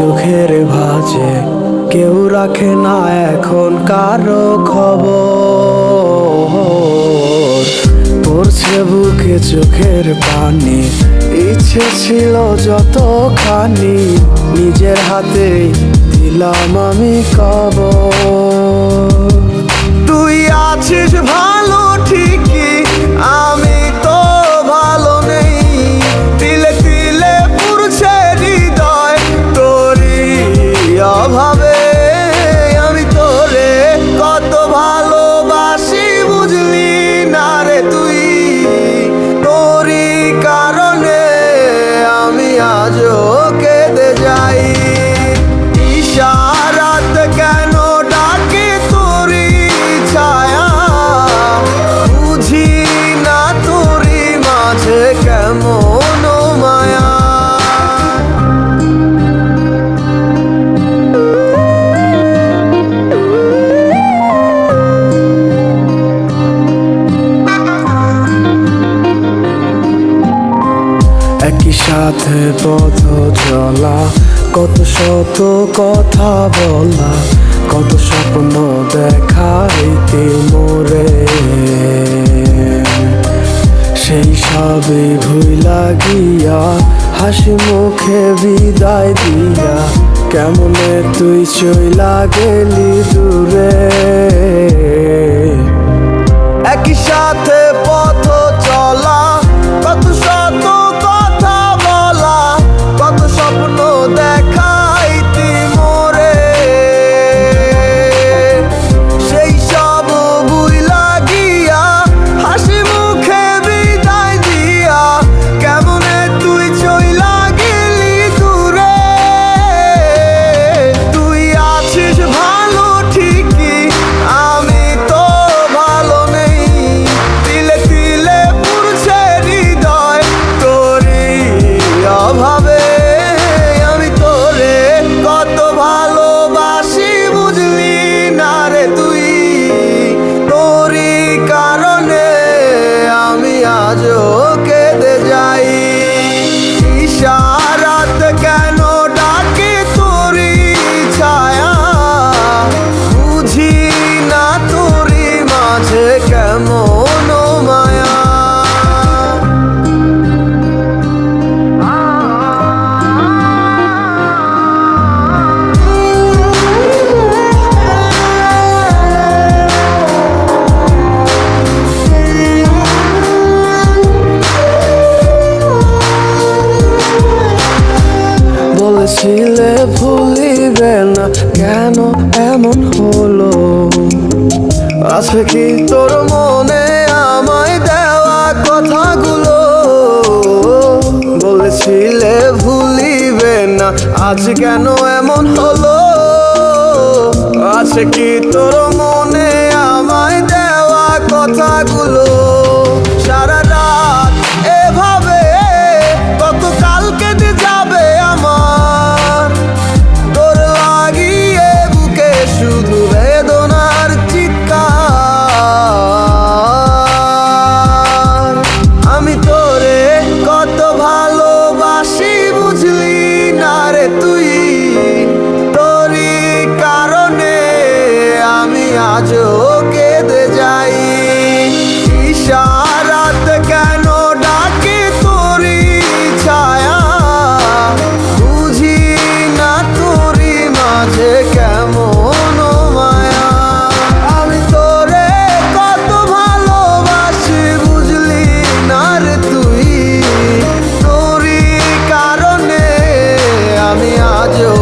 চোখের ভাঁজে কেউ রাখে না এখন কারো খবর। পড়ছে বুকে চোখের পানি, ইচ্ছে ছিল যতখানি নিজের হাতে দিলাম আমি কবর। তুই আছিস ভালো ঠিকই, আমি তো ভালো নেই। তিলে তিলে পুড়ছে হৃদয় তোরই অভাবে। আমি তোরে কত ভালোবাসি বুঝলি না রে তুই। তোরই কারণে আমি আজও কেঁদে যাই। ইশারাত কেন ডাকে তোরই ছায়া, বুঝি না তোরই মাঝে কেমন মায়া। একই সাথে পথ চলা, কত শত কথা বলা, কত স্বপ্ন দেখাইতে মোরে। সেই সবই ভুইলা গিয়া হাসি মুখে বিদায় দিয়া কেমনে তুই চইলা গেলি দূরে। একই সাথে পথ চলা, কত শত কথা বলা, কত স্বপ্ন দেখাইতি মোরে। সেই সব ভুইলা গিয়া হাসি মুখে বিদায় দিয়া কেমনে তুই চইলা গেলি দূরে। তুই আছিস ভালো ঠিকই, আমি তো ভালো নেই। তিলে তিলে পুড়ছে হৃদয় তোরই অভাবে। আমি তোরে কত ভালোবাসি বুঝলি না রে তুই। তোরই কারণে আমি আজও কেঁদে যাই। ইশারাত কেন ডাকে তোরই ছায়া, বুঝি না তোরই মাঝে কেমন মায়া। বলেছিলে ভুলিবে না, কেন এমন হলো? আছে কি তোর মনে আমায় দেওয়া কথাগুলো? বলেছিলে ভুলিবে না, আজ কেন এমন হলো? আছে কি তোর মনে আমায় দেওয়া কথাগুলো? সারা রাত এভাবে কত কাল কেটে যাবে আমার। তোর লাগিয়ে বুকে শুধু বেদনার চিৎকার। আমি তোরে কত ভালোবাসি বুঝলি না রে তুই। তোরই কারণে আমি আজও কেঁদে যাই। ইশারাত কেন ডাকে তোরই ছায়া, বুঝি না তোরই মাঝে কেমন মায়া। আমি তোরে কত ভালোবাসি বুঝলি না রে তুই। তোরই কারণে আমি আজও